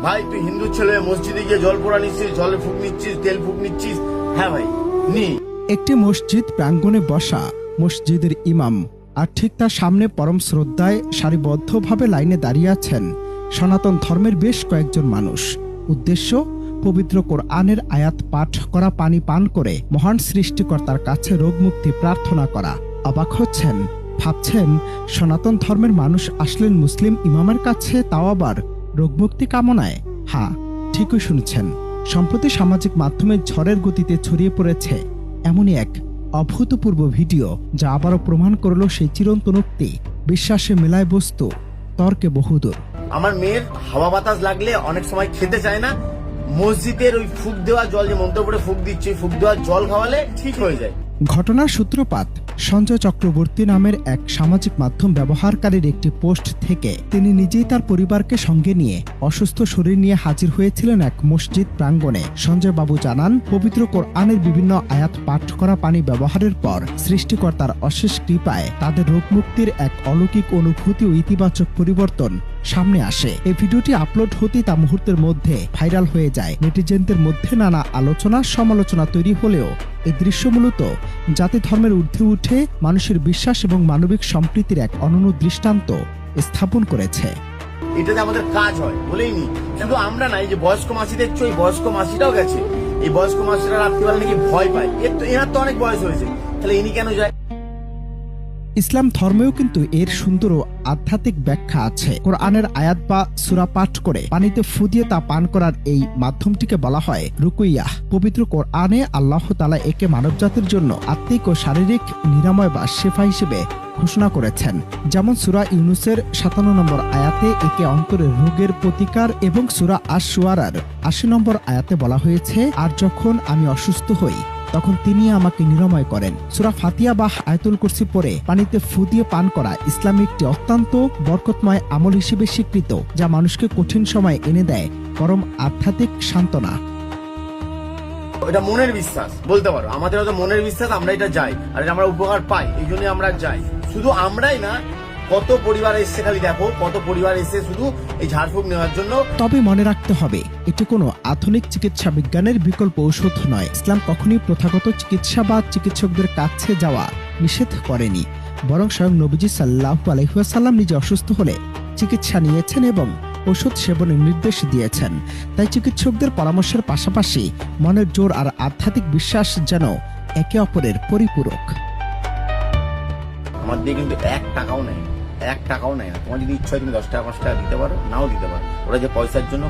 ভাই তুই হিন্দু ছেলে মসজিদে গিয়ে জল পোড়া নিচ্ছিস, জলে ফুক নিচ্ছিস, তেল ফুক নিচ্ছিস। হ্যাঁ ভাই নি। একটি মসজিদ প্রাঙ্গণে বসা মসজিদের ইমাম, আর ঠিক তার সামনে পরম শ্রদ্ধায় সারিবদ্ধভাবে লাইনে দাঁড়িয়ে আছেন সনাতন ধর্মের বেশ কয়েকজন মানুষ। উদ্দেশ্য পবিত্র কোরআনের আয়াত পাঠ করা, পানি পান করে মহান সৃষ্টিকর্তার কাছে রোগমুক্তি প্রার্থনা করা। অবাক হচ্ছেন, ভাবছেন সনাতন ধর্মের মানুষ আসলেন মুসলিম ইমামের কাছে, তাও আবার রোগমুক্তি কামনায়। হ্যাঁ, ঠিকই শুনেছেন। সম্প্রতি সামাজিক মাধ্যমে ঝড়ের গতিতে ছড়িয়ে পড়েছে এমনই এক অভূতপূর্ব ভিডিও, যা আবারও প্রমাণ করল সেই চিরন্তন উক্তি, বিশ্বাসে মেলায় বস্তু, তর্কে বহুদূর। আমার মেয়ের হাওয়া বাতাস লাগলে অনেক সময় খেতে চায় না, মসজিদের ওই ফুক দেওয়া জল, যে মন্ত্র পড়ে ফুক দিচ্ছে, ফুক দেওয়া জল খাওয়ালে ঠিক হয়ে যায়। ঘটনার সূত্রপাত সঞ্জয় চক্রবর্তী নামের এক সামাজিক মাধ্যম ব্যবহারকারীর একটি পোস্ট থেকে। তিনি নিজেই তার পরিবারকে সঙ্গে নিয়ে অসুস্থ শরীর নিয়ে হাজির হয়েছিলেন এক মসজিদ প্রাঙ্গণে। সঞ্জয় বাবু জানান, পবিত্র কোরআনের বিভিন্ন আয়াত পাঠ করা পানি ব্যবহারের পর সৃষ্টিকর্তার অশেষ কৃপায় তাদের রোগমুক্তির এক অলৌকিক অনুভূতি ও ইতিবাচক পরিবর্তন সামনে আসে। এই ভিডিওটি আপলোড হতেই তা মুহূর্তের মধ্যে ভাইরাল হয়ে যায়। নেটিজেনদের মধ্যে নানা আলোচনা সমালোচনা তৈরি হলেও এই দৃশ্য মূলত জাতি ধর্মের ঊর্ধ্বে উঠে মানুষের বিশ্বাস এবং মানবিক সম্প্রীতির এক অনন্য দৃষ্টান্ত স্থাপন করেছে। এটাতে আমাদের কাজ হয় বলেই নি। শুধু আমরা না, এই যে বয়স্ক মাসি দেখছো, এই বয়স্ক মাসিটাও গেছে। এই বয়স্ক মাসিরা রাত্রিবেলা নাকি ভয় পায়। এনার তো অনেক বয়স হয়েছে, তাহলে ইনি কেন যায়? ইসলাম ধর্মেও কিন্তু এর সুন্দর ও আধ্যাত্মিক ব্যাখ্যা আছে। কোরআনের আয়াত বা সূরা পাঠ করে পানিতে ফু দিয়ে তা পান করার এই মাধ্যমটিকে বলা হয় রুকুইয়াহ। পবিত্র কোরআনে আল্লাহ তাআলা একে মানবজাতির জন্য আত্মিক ও শারীরিক নিরাময় বা শেফা হিসেবে ঘোষণা করেছেন। যেমন সূরা ইউনুসের 57 নম্বর আয়াতে একে অন্তরের রোগের প্রতিকার, এবং সূরা আশ-শুআরার 80 নম্বর আয়াতে বলা হয়েছে, আর যখন আমি অসুস্থ হই তখন তিনি আমাকে নিরাময় করেন। সূরা ফাতিহা বা আয়াতুল কুরসি পড়ে পানিতে ফু দিয়ে পান করা ইসলামে একটি অত্যন্ত বরকতময় আমল হিসেবে স্বীকৃত, যা মানুষকে কঠিন সময় এনে দেয় পরম আধ্যাত্মিক সান্ত্বনা। এটা মনের বিশ্বাস বলতে পারো, আমাদের হয়তো মনের বিশ্বাস, আমরা এটা যাই আর এটা আমরা উপকার পাই, এই জন্য আমরা যাই। শুধু আমরাই না, কত পরিবার এসে, খালি দেখো কত পরিবার এসে শুধু এই ঝাড়ফুঁক নেওয়ার জন্য। তবে মনে রাখতে হবে, এটি কোনো আধুনিক চিকিৎসা বিজ্ঞানের বিকল্প ঔষধ নয়। ইসলাম কখনই প্রথাগত চিকিৎসা বা চিকিৎসকদের কাছে যাওয়া নিষেধ করেনি, বরং স্বয়ং নবীজি সাল্লাল্লাহু আলাইহি ওয়াসাল্লাম নিজে অসুস্থ হলে চিকিৎসা নিয়েছেন এবং ওষুধ সেবনের নির্দেশ দিয়েছেন। তাই চিকিৎসকদের পরামর্শের পাশাপাশি মনের জোর আর আধ্যাত্মিক বিশ্বাস যেন একে অপরের পরিপূরক। আমার দিয়ে কিন্তু 1 টাকাও নেয়, 1 টাকাও নেয় না। তোমার যদি ইচ্ছা হয় তুমি 10 টাকা 5 টাকা দিতে পারো, নাও দিতে পারো। ওরা যে পয়সার জন্য